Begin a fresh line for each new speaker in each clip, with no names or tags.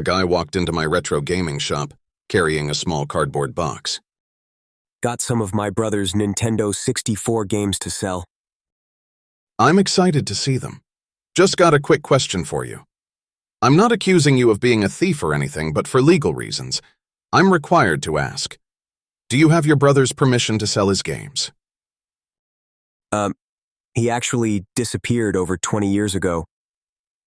A guy walked into my retro gaming shop, carrying a small cardboard box.
Got some of my brother's Nintendo 64 games to sell.
I'm excited to see them. Just got a quick question for you. I'm not accusing you of being a thief or anything, but for legal reasons, I'm required to ask. Do you have your brother's permission to sell his games?
He actually disappeared over 20 years ago.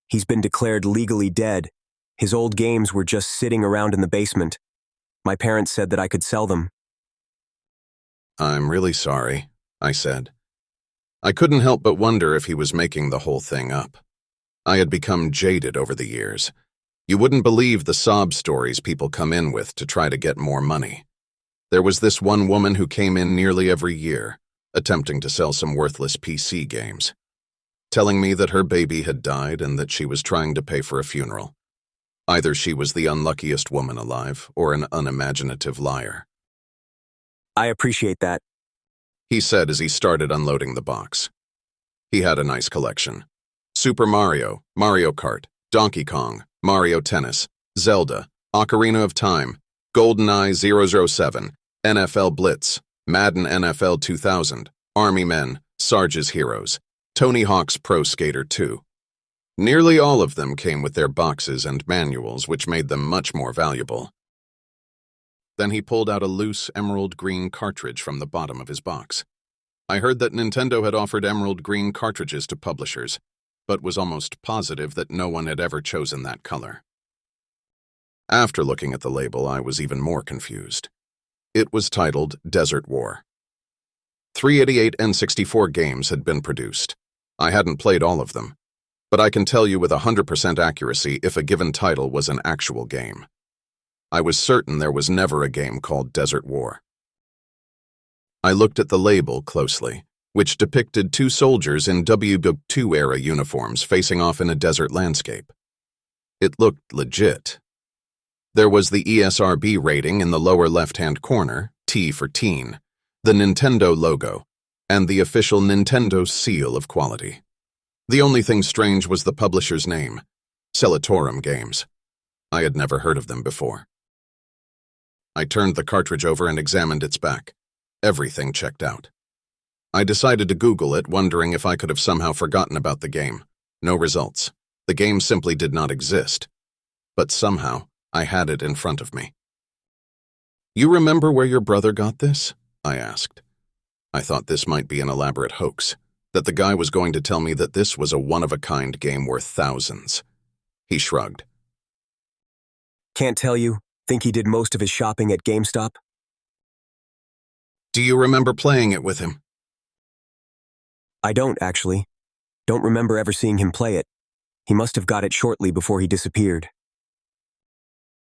He's been declared legally dead. His old games were just sitting around in the basement. My parents said that I could sell them.
I'm really sorry, I said. I couldn't help but wonder if he was making the whole thing up. I had become jaded over the years. You wouldn't believe the sob stories people come in with to try to get more money. There was this one woman who came in nearly every year, attempting to sell some worthless PC games, telling me that her baby had died and that she was trying to pay for a funeral. Either she was the unluckiest woman alive or an unimaginative liar.
I appreciate that.
He said as he started unloading the box. He had a nice collection. Super Mario, Mario Kart, Donkey Kong, Mario Tennis, Zelda, Ocarina of Time, GoldenEye 007, NFL Blitz, Madden NFL 2000, Army Men, Sarge's Heroes, Tony Hawk's Pro Skater 2. Nearly all of them came with their boxes and manuals, which made them much more valuable. Then he pulled out a loose emerald green cartridge from the bottom of his box. I heard that Nintendo had offered emerald green cartridges to publishers, but was almost positive that no one had ever chosen that color. After looking at the label, I was even more confused. It was titled Desert War. 388 N64 games had been produced. I hadn't played all of them, but I can tell you with 100% accuracy if a given title was an actual game. I was certain there was never a game called Desert War. I looked at the label closely, which depicted two soldiers in WW2-era uniforms facing off in a desert landscape. It looked legit. There was the ESRB rating in the lower left-hand corner, T for teen, the Nintendo logo, and the official Nintendo seal of quality. The only thing strange was the publisher's name, Celatorum Games. I had never heard of them before. I turned the cartridge over and examined its back. Everything checked out. I decided to Google it, wondering if I could have somehow forgotten about the game. No results. The game simply did not exist. But somehow, I had it in front of me. You remember where your brother got this? I asked. I thought this might be an elaborate hoax, that the guy was going to tell me that this was a one-of-a-kind game worth thousands. He shrugged.
Can't tell you. Think he did most of his shopping at GameStop?
Do you remember playing it with him?
I don't, actually. Don't remember ever seeing him play it. He must have got it shortly before he disappeared.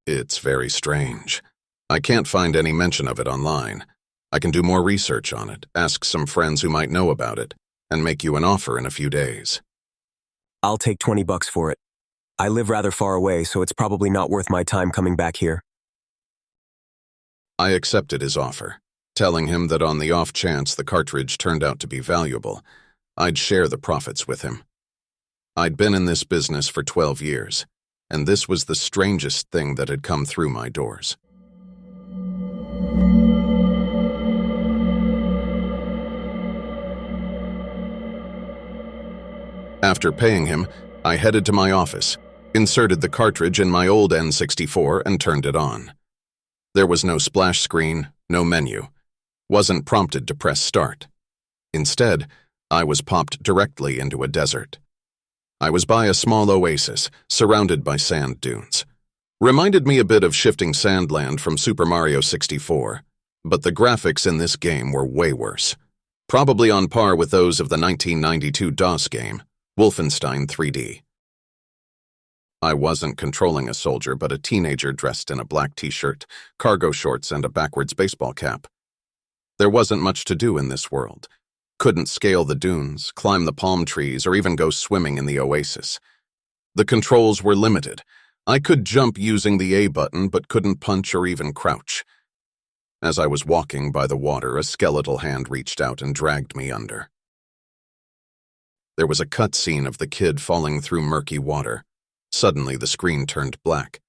It's very strange. I can't find any mention of it online. I can do more research on it, ask some friends who might know about it, and make you an offer in a few days.
I'll take $20 for it. I live rather far away, so it's probably not worth my time coming back here.
I accepted his offer, telling him that on the off chance the cartridge turned out to be valuable, I'd share the profits with him. I'd been in this business for 12 years, and this was the strangest thing that had come through my doors. After paying him, I headed to my office, inserted the cartridge in my old N64, and turned it on. There was no splash screen, no menu. Wasn't prompted to press start. Instead, I was popped directly into a desert. I was by a small oasis, surrounded by sand dunes. Reminded me a bit of Shifting Sandland from Super Mario 64, but the graphics in this game were way worse. Probably on par with those of the 1992 DOS game, Wolfenstein 3D. I wasn't controlling a soldier, but a teenager dressed in a black t-shirt, cargo shorts, and a backwards baseball cap. There wasn't much to do in this world. Couldn't scale the dunes, climb the palm trees, or even go swimming in the oasis. The controls were limited. I could jump using the A button, but couldn't punch or even crouch. As I was walking by the water, a skeletal hand reached out and dragged me under. There was a cutscene of the kid falling through murky water. Suddenly, the screen turned black.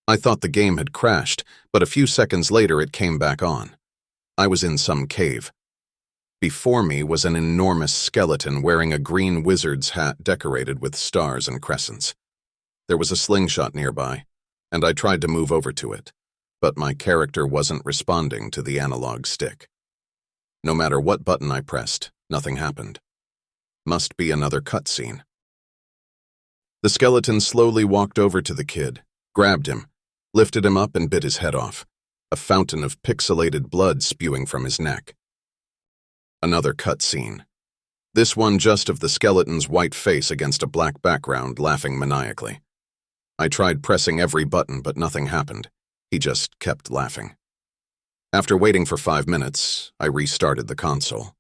I thought the game had crashed, but a few seconds later it came back on. I was in some cave. Before me was an enormous skeleton wearing a green wizard's hat decorated with stars and crescents. There was a slingshot nearby, and I tried to move over to it, but my character wasn't responding to the analog stick. No matter what button I pressed, nothing happened. Must be another cutscene. The skeleton slowly walked over to the kid, grabbed him, lifted him up and bit his head off, a fountain of pixelated blood spewing from his neck. Another cutscene. This one just of the skeleton's white face against a black background, laughing maniacally. I tried pressing every button, but nothing happened. He just kept laughing. After waiting for 5 minutes, I restarted the console.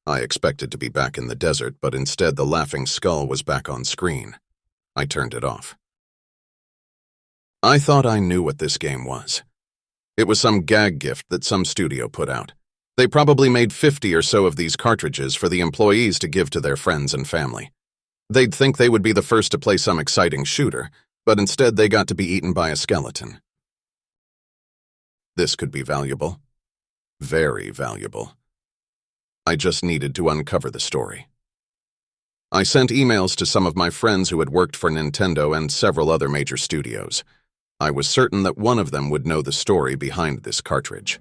I expected to be back in the desert, but instead the laughing skull was back on screen. I turned it off. I thought I knew what this game was. It was some gag gift that some studio put out. They probably made 50 or so of these cartridges for the employees to give to their friends and family. They'd think they would be the first to play some exciting shooter, but instead they got to be eaten by a skeleton. This could be valuable. Very valuable. I just needed to uncover the story. I sent emails to some of my friends who had worked for Nintendo and several other major studios. I was certain that one of them would know the story behind this cartridge.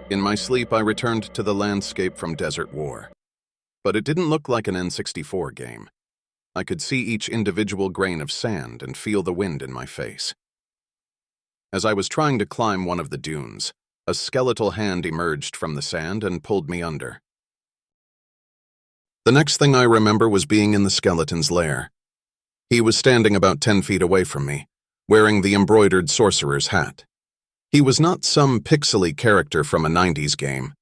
In my sleep, I returned to the landscape from Desert War. But it didn't look like an N64 game. I could see each individual grain of sand and feel the wind in my face. As I was trying to climb one of the dunes, a skeletal hand emerged from the sand and pulled me under. The next thing I remember was being in the skeleton's lair. He was standing about 10 feet away from me, wearing the embroidered sorcerer's hat. He was not some pixely character from a 90s game,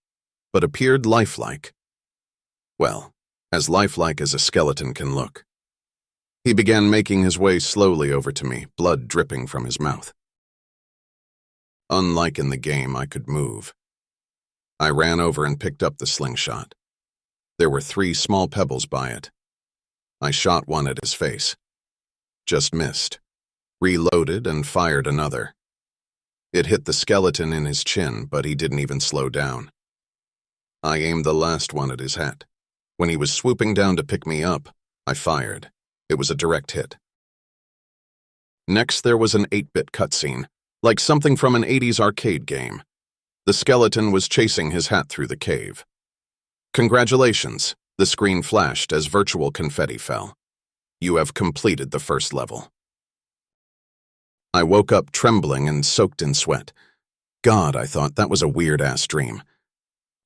but appeared lifelike. Well, as lifelike as a skeleton can look. He began making his way slowly over to me, blood dripping from his mouth. Unlike in the game, I could move. I ran over and picked up the slingshot. There were 3 small pebbles by it. I shot one at his face. Just missed. Reloaded and fired another. It hit the skeleton in his chin, but he didn't even slow down. I aimed the last one at his hat. When he was swooping down to pick me up, I fired. It was a direct hit. Next, there was an 8-bit cutscene, like something from an 80s arcade game. The skeleton was chasing his hat through the cave. Congratulations, the screen flashed as virtual confetti fell. You have completed the first level. I woke up trembling and soaked in sweat. God, I thought, that was a weird-ass dream.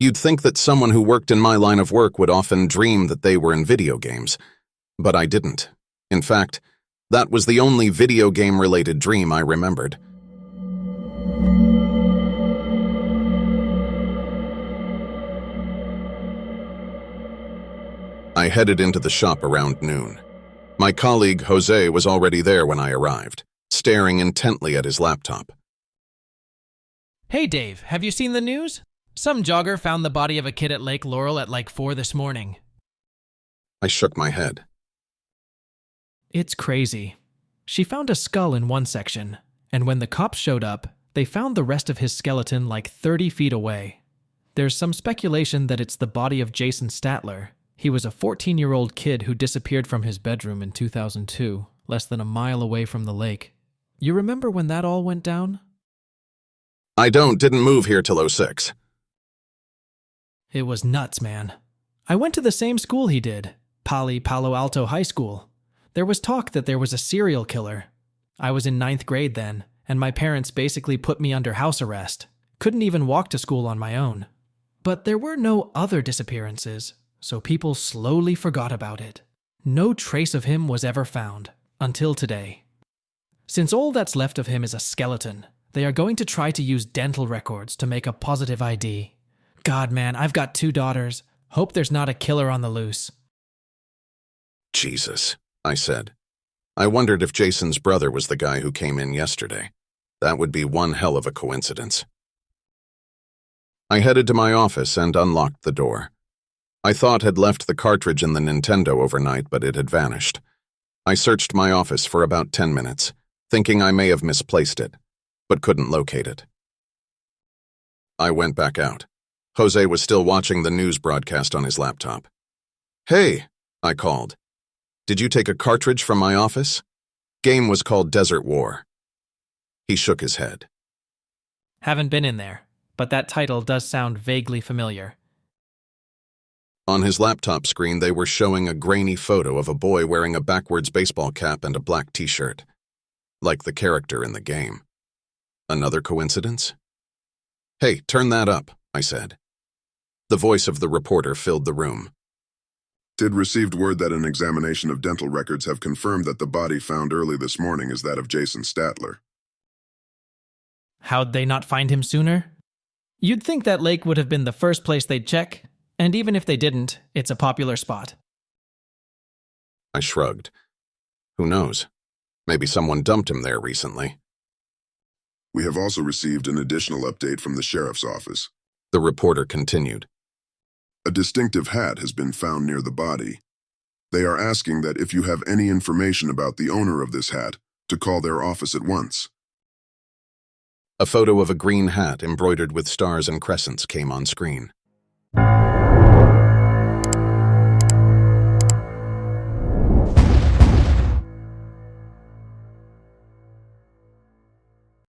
You'd think that someone who worked in my line of work would often dream that they were in video games. But I didn't. In fact, that was the only video game-related dream I remembered. I headed into the shop around noon. My colleague, Jose, was already there when I arrived, staring intently at his laptop.
Hey Dave, have you seen the news? Some jogger found the body of a kid at Lake Laurel at like 4 this morning.
I shook my head.
It's crazy. She found a skull in one section, and when the cops showed up, they found the rest of his skeleton like 30 feet away. There's some speculation that it's the body of Jason Statler. He was a 14-year-old kid who disappeared from his bedroom in 2002, less than a mile away from the lake. You remember when that all went down?
I didn't move here till '06.
It was nuts, man. I went to the same school he did, Palo Alto High School. There was talk that there was a serial killer. I was in 9th grade then, and my parents basically put me under house arrest. Couldn't even walk to school on my own. But there were no other disappearances, so people slowly forgot about it. No trace of him was ever found, until today. Since all that's left of him is a skeleton, they are going to try to use dental records to make a positive ID. God, man, I've got 2 daughters. Hope there's not a killer on the loose.
Jesus, I said. I wondered if Jason's brother was the guy who came in yesterday. That would be one hell of a coincidence. I headed to my office and unlocked the door. I thought had left the cartridge in the Nintendo overnight, but it had vanished. I searched my office for about 10 minutes, thinking I may have misplaced it, but couldn't locate it. I went back out. Jose was still watching the news broadcast on his laptop. "Hey," I called. "Did you take a cartridge from my office? Game was called Desert War." He shook his head.
Haven't been in there, but that title does sound vaguely familiar.
On his laptop screen, they were showing a grainy photo of a boy wearing a backwards baseball cap and a black t-shirt, like the character in the game. Another coincidence? "Hey, turn that up," I said. The voice of the reporter filled the room.
Did received word that an examination of dental records have confirmed that the body found early this morning is that of Jason Statler.
How'd they not find him sooner? You'd think that lake would have been the first place they'd check, and even if they didn't, it's a popular spot.
I shrugged. Who knows? Maybe someone dumped him there recently.
We have also received an additional update from the sheriff's office.
The reporter continued.
A distinctive hat has been found near the body. They are asking that if you have any information about the owner of this hat, to call their office at once.
A photo of a green hat embroidered with stars and crescents came on screen.